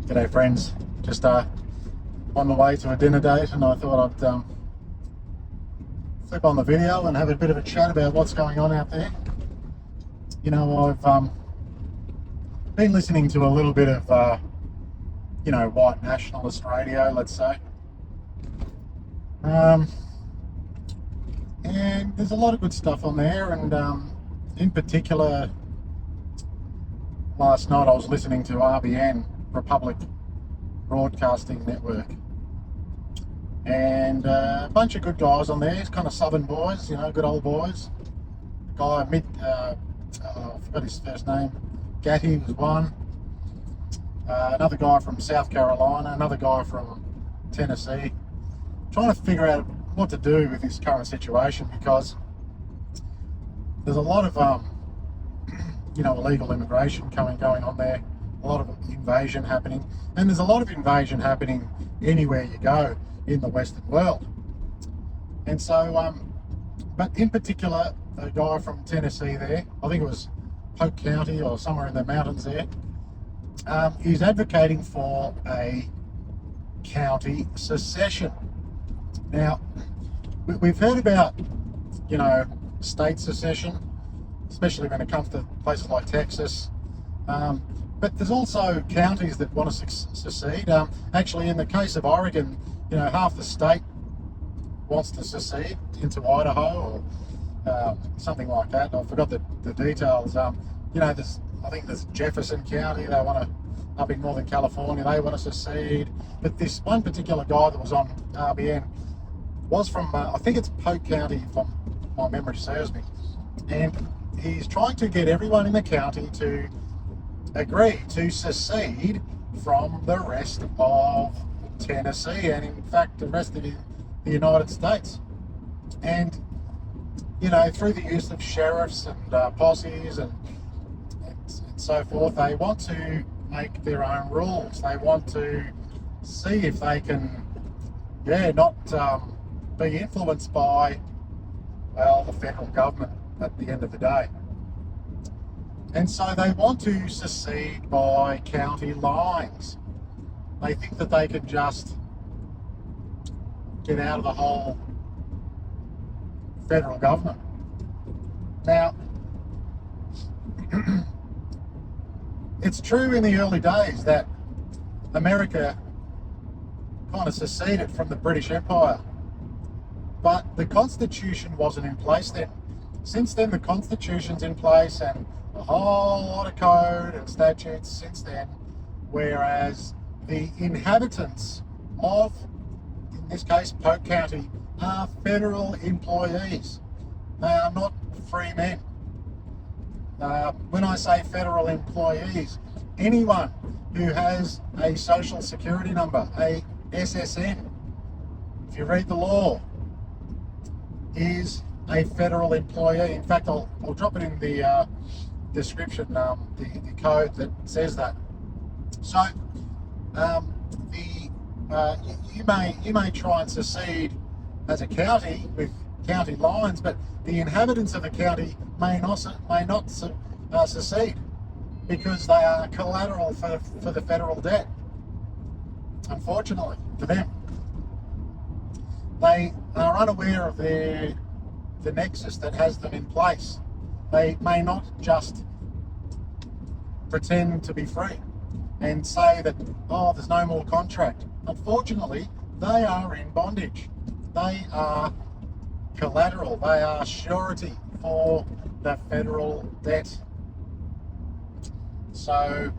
G'day friends, just on the way to a dinner date, and I thought I'd flip on the video and have a bit of a chat about what's going on out there. You know, I've been listening to a little bit of white nationalist radio, let's say, and there's a lot of good stuff on there, and in particular last night I was listening to RBN, Republic Broadcasting Network, and a bunch of good guys on there. It's kind of southern boys, good old boys. The guy I forgot his first name. Gatty was one. Another guy from South Carolina. Another guy from Tennessee. Trying to figure out what to do with this current situation, because there's a lot of illegal immigration going on there. A lot of invasion happening, and there's a lot of invasion happening anywhere you go in the Western world. And so, but in particular, a guy from Tennessee there, I think it was Polk County or somewhere in the mountains there, is advocating for a county secession. Now, we've heard about, state secession, especially when it comes to places like Texas. But there's also counties that want to secede. Actually, in the case of Oregon, half the state wants to secede into Idaho or something like that. I forgot the details. I think there's Jefferson County. They want to, up in Northern California, they want to secede. But this one particular guy that was on RBN was from, I think it's Polk County, if my memory serves me. And he's trying to get everyone in the county to agree to secede from the rest of Tennessee, and in fact the rest of the United States. And through the use of sheriffs and posses and so forth, they want to make their own rules. They want to see if they can not be influenced by the federal government at the end of the day. And so they want to secede by county lines. They think that they can just get out of the whole federal government. Now, it's true in the early days that America kind of seceded from the British Empire, but the Constitution wasn't in place then. Since then, the Constitution's in place, and a whole lot of code and statutes since then, whereas the inhabitants of, in this case, Polk County, are federal employees. They are not free men. When I say federal employees, anyone who has a social security number, a SSN, if you read the law, is a federal employee. In fact, I'll drop it in the description, the code that says that. So you may try and secede as a county with county lines, but the inhabitants of the county may not secede, because they are collateral for the federal debt. Unfortunately for them, they are unaware of the nexus that has them in place. They may not just pretend to be free and say that, there's no more contract. Unfortunately, they are in bondage. They are collateral. They are surety for the federal debt. So,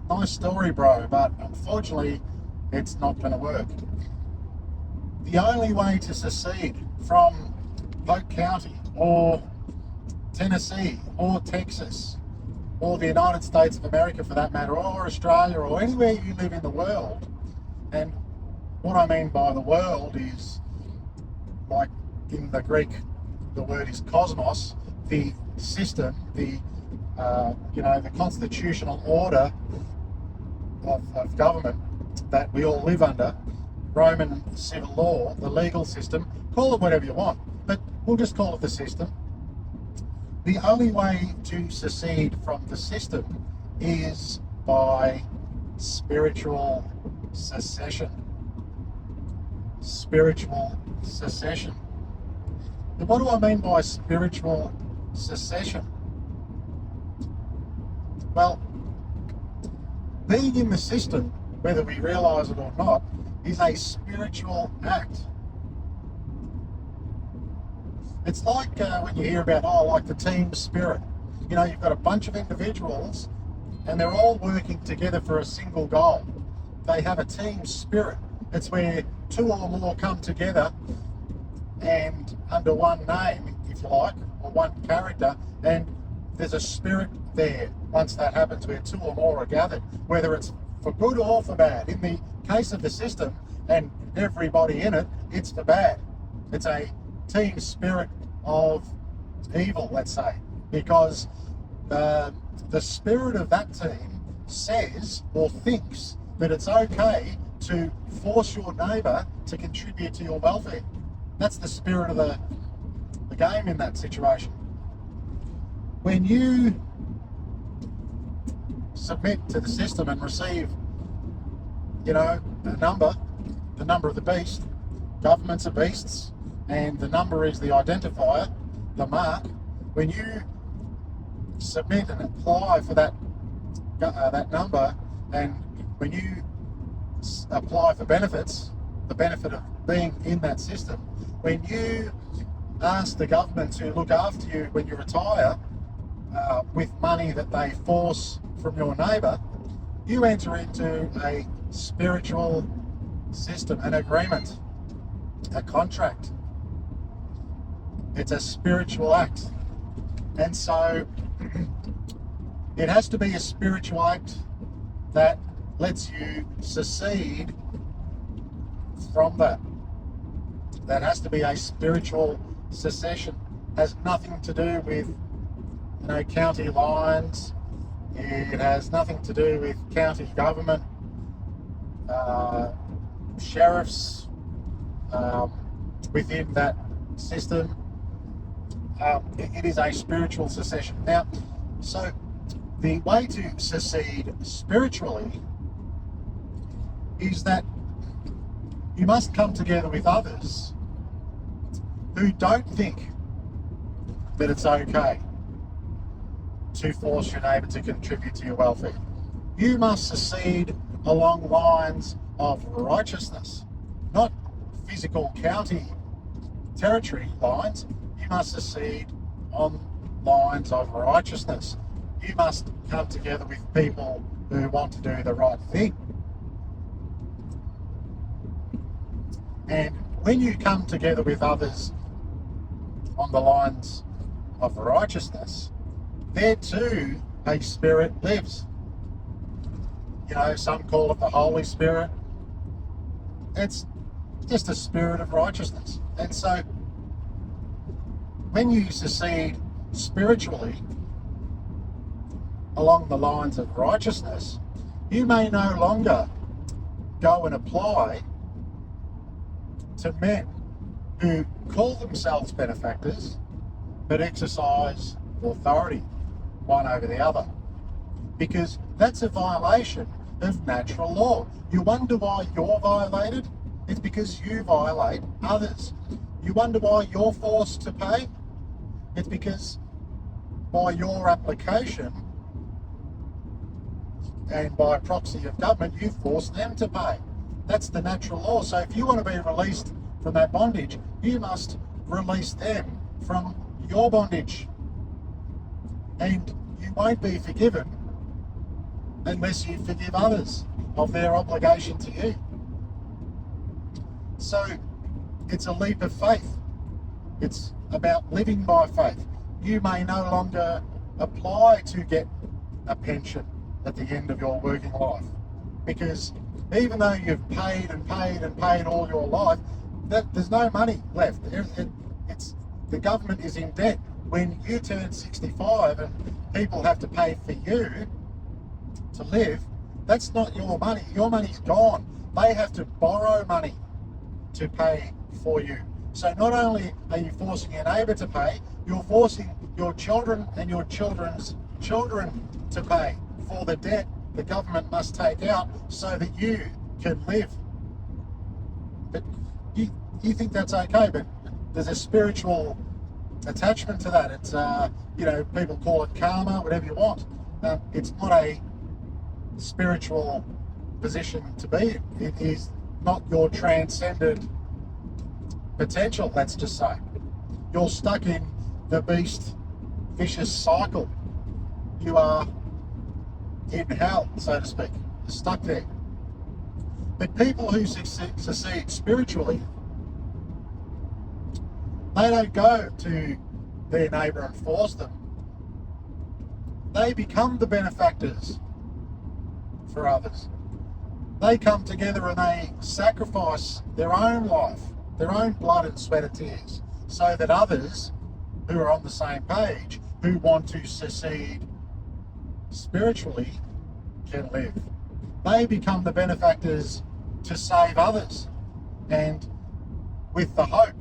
nice story, bro, but unfortunately, it's not going to work. The only way to secede from Polk County or Tennessee or Texas or the United States of America, for that matter, or Australia, or anywhere you live in the world, and what I mean by the world is, like in the Greek, the word is cosmos, the system, the constitutional order of government that we all live under, Roman civil law, the legal system, call it whatever you want, but we'll just call it the system. The only way to secede from the system is by spiritual secession. Spiritual secession. Now, what do I mean by spiritual secession? Well, being in the system, whether we realise it or not, is a spiritual act. It's like when you hear about, like the team spirit. You know, you've got a bunch of individuals and they're all working together for a single goal. They have a team spirit. It's where two or more come together and under one name, if you like, or one character, and there's a spirit there once that happens where two or more are gathered, whether it's for good or for bad. In the case of the system and everybody in it, it's for bad. It's a team spirit of evil, let's say, because the spirit of that team says or thinks that it's okay to force your neighbour to contribute to your welfare. That's the spirit of the game in that situation. When you submit to the system and receive, a number, the number of the beast, governments are beasts, and the number is the identifier, the mark. When you submit and apply for that number, and when you apply for benefits, the benefit of being in that system, when you ask the government to look after you when you retire with money that they force from your neighbour, you enter into a spiritual system, an agreement, a contract. It's a spiritual act. And so it has to be a spiritual act that lets you secede from that. That has to be a spiritual secession. Has nothing to do with, county lines. It has nothing to do with county government, sheriffs within that system. It is a spiritual secession. Now, so the way to secede spiritually is that you must come together with others who don't think that it's okay to force your neighbour to contribute to your welfare. You must secede along lines of righteousness, not physical county territory lines. You must secede on lines of righteousness. You must come together with people who want to do the right thing. And when you come together with others on the lines of righteousness, there too a spirit lives. Some call it the Holy Spirit. It's just a spirit of righteousness. And so when you secede spiritually along the lines of righteousness, you may no longer go and apply to men who call themselves benefactors but exercise authority one over the other, because that's a violation of natural law. You wonder why you're violated? It's because you violate others. You wonder why you're forced to pay? It's because by your application and by proxy of government, you force them to pay. That's the natural law. So if you want to be released from that bondage, you must release them from your bondage. And you won't be forgiven unless you forgive others of their obligation to you. So it's a leap of faith. It's about living by faith. You may no longer apply to get a pension at the end of your working life, because even though you've paid and paid and paid all your life, there's no money left. It's the government is in debt. When you turn 65 and people have to pay for you to live, that's not your money. Your money's gone. They have to borrow money to pay for you. So not only are you forcing your neighbour to pay, you're forcing your children and your children's children to pay for the debt the government must take out so that you can live. But you think that's okay, but there's a spiritual attachment to that. It's, people call it karma, whatever you want. It's not a spiritual position to be in. It is not your transcended potential, let's just say. You're stuck in the beast vicious cycle. You are in hell, so to speak. You're stuck there. But people who succeed spiritually, they don't go to their neighbour and force them. They become the benefactors for others. They come together and they sacrifice their own life, their own blood and sweat and tears, so that others who are on the same page, who want to succeed spiritually, can live. They become the benefactors to save others, and with the hope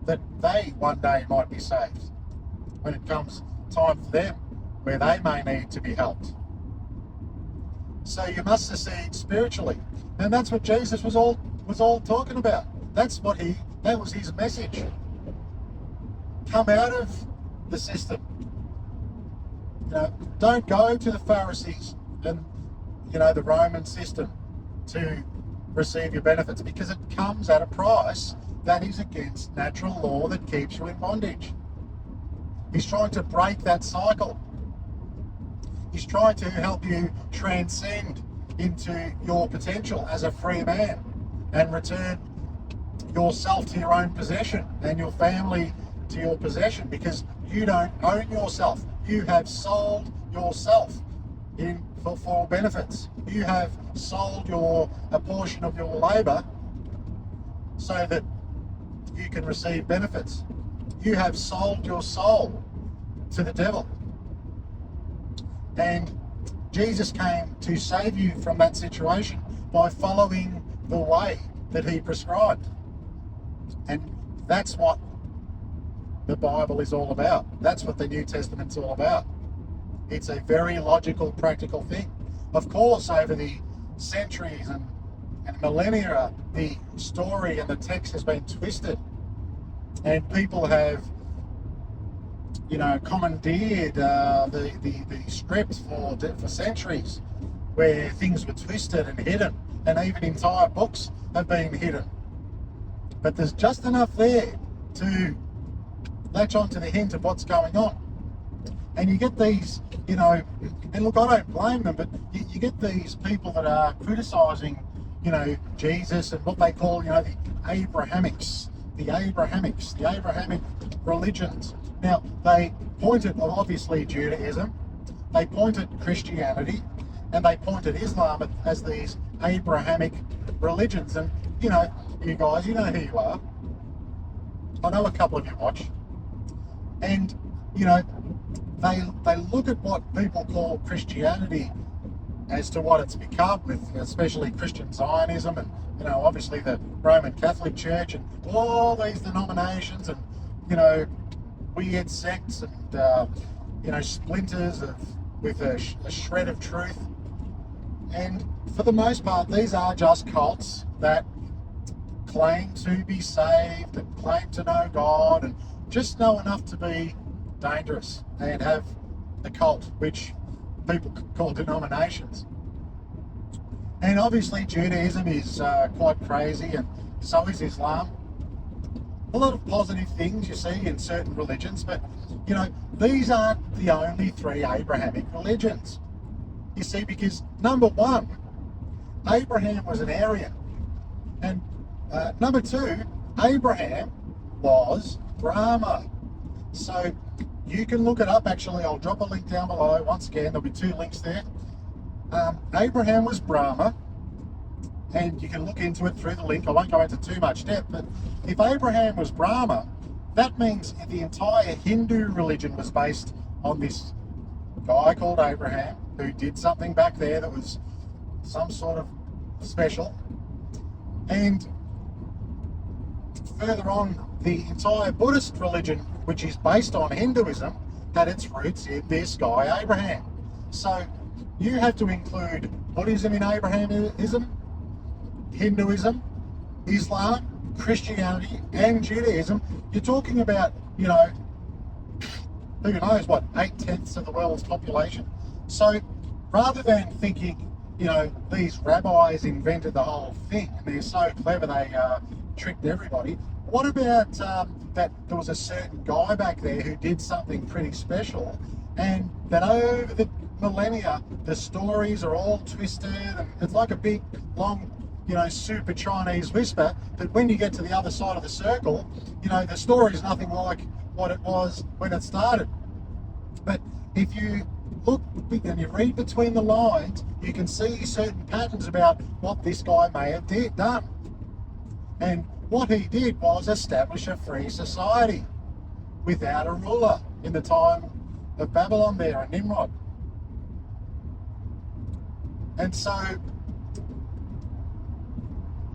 that they one day might be saved when it comes time for them where they may need to be helped. So you must succeed spiritually, and that's what Jesus was all talking about. That was his message. Come out of the system. Don't go to the Pharisees and the Roman system to receive your benefits, because it comes at a price that is against natural law that keeps you in bondage. He's trying to break that cycle. He's trying to help you transcend into your potential as a free man and return yourself to your own possession and your family to your possession, because you don't own yourself. You have sold yourself for benefits. You have sold a portion of your labour so that you can receive benefits. You have sold your soul to the devil. And Jesus came to save you from that situation by following the way that he prescribed. And that's what the Bible is all about. That's what the New Testament's all about. It's a very logical, practical thing. Of course, over the centuries and millennia, the story and the text has been twisted, and people have commandeered the script for centuries, where things were twisted and hidden, and even entire books have been hidden. But there's just enough there to latch onto the hint of what's going on. And you get these, and look, I don't blame them, but you get these people that are criticising, Jesus and what they call, the Abrahamics, the Abrahamic religions. Now, they point at, obviously, Judaism, they point at Christianity, and they point at Islam as these Abrahamic religions. And, you guys, you know who you are. I know a couple of you watch. And, they look at what people call Christianity as to what it's become, with especially Christian Zionism and, obviously the Roman Catholic Church and all these denominations and, weird sects and, splinters with a shred of truth. And for the most part, these are just cults that claim to be saved and claim to know God and just know enough to be dangerous and have a cult, which people call denominations. And obviously Judaism is quite crazy, and so is Islam. A lot of positive things you see in certain religions, but these aren't the only three Abrahamic religions. You see, because number one, Abraham was an Aryan, and number two, Abraham was Brahma. So you can look it up. Actually, I'll drop a link down below. Once again, there'll be two links there. Abraham was Brahma, and you can look into it through the link. I won't go into too much depth, but if Abraham was Brahma, that means the entire Hindu religion was based on this guy called Abraham, who did something back there that was some sort of special. And further on, the entire Buddhist religion, which is based on Hinduism, had its roots in this guy Abraham. So you have to include Buddhism in Abrahamism, Hinduism, Islam, Christianity, and Judaism. You're talking about, you know, who knows what, 8/10 of the world's population. So rather than thinking, you know, these rabbis invented the whole thing and they're so clever they tricked everybody, what about that there was a certain guy back there who did something pretty special, and that over the millennia the stories are all twisted and it's like a big long, you know, super Chinese whisper, that when you get to the other side of the circle, you know, the story is nothing like what it was when it started. But if you look and you read between the lines, you can see certain patterns about what this guy may have done. And what he did was establish a free society without a ruler in the time of Babylon there and Nimrod. And so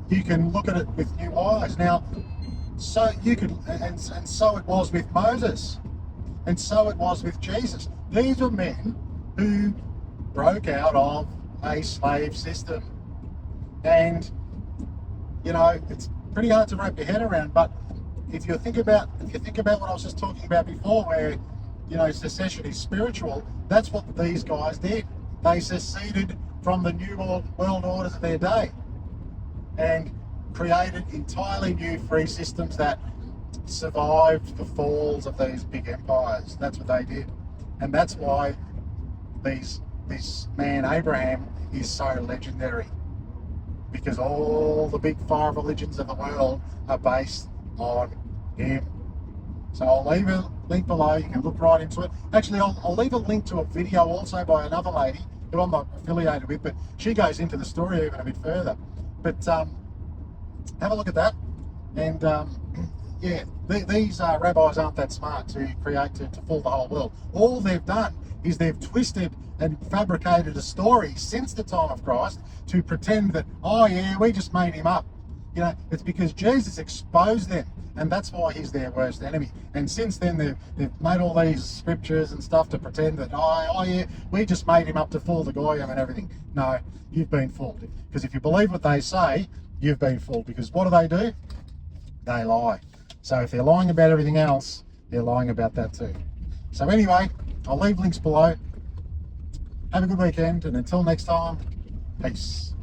you can look at it with new eyes. Now, so you could, and so it was with Moses, and so it was with Jesus. These were men who broke out of a slave system. And, you know, it's pretty hard to wrap your head around, but if you think about what I was just talking about before, where, you know, secession is spiritual, that's what these guys did. They seceded from the new world orders of their day and created entirely new free systems that survived the falls of these big empires. That's what they did. And that's why this man Abraham is so legendary, because all the big five religions of the world are based on him. So I'll leave a link below, you can look right into it. Actually, I'll leave a link to a video also by another lady who I'm not affiliated with, but she goes into the story even a bit further. But have a look at that. And yeah, these rabbis aren't that smart to create, to fool the whole world. All they've done is they've twisted and fabricated a story since the time of Christ to pretend that, oh yeah, we just made him up. You know, it's because Jesus exposed them, and that's why he's their worst enemy. And since then, they've made all these scriptures and stuff to pretend that, oh yeah, we just made him up to fool the goyim and everything. No, you've been fooled. Because if you believe what they say, you've been fooled. Because what do? They lie. So if they're lying about everything else, they're lying about that too. So anyway, I'll leave links below. Have a good weekend, and until next time, peace.